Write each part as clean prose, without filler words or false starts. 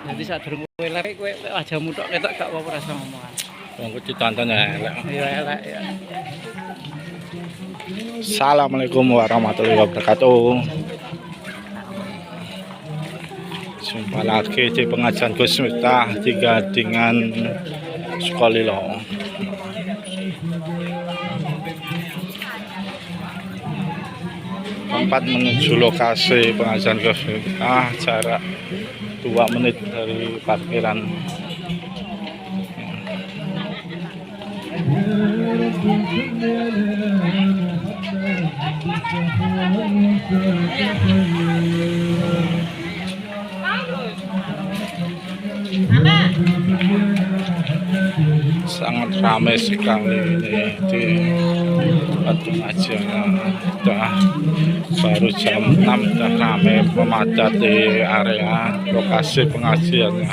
Jadi saat durung kowe lek kowe ajamu tok ketok gak apa-apa rasa ngomongan. Wong kudu ditonton ya elek. Iya elek ya. Assalamualaikum warahmatullahi wabarakatuh. Jumpa lagi di pengajian Gus Miftah di Gadingan Sukolilo. Tempat menuju lokasi pengajian Gus Miftah jarak 2 menit dari parkiran. Sangat ramai sekali ini di pengajian. Baru jam 6 sudah ramai memadati area lokasi pengajiannya.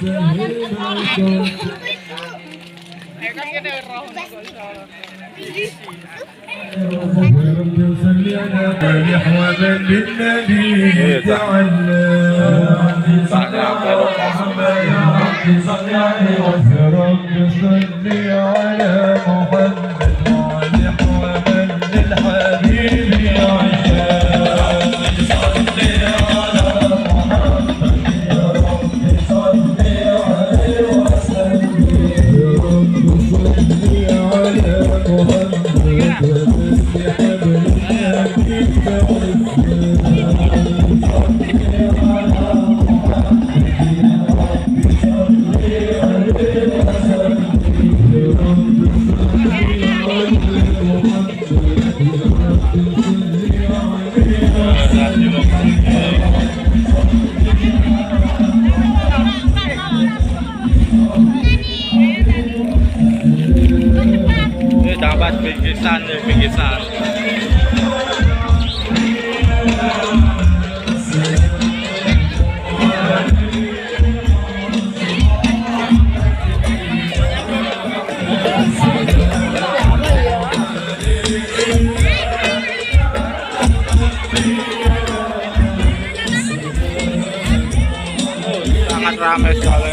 Ini dapat bingkisan ya, bingkisan. Sangat ramai sekali.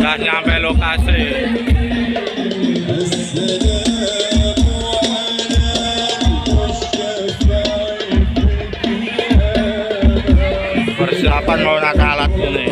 Udah nyampe lokasi. Persiapan mau naik alat ini.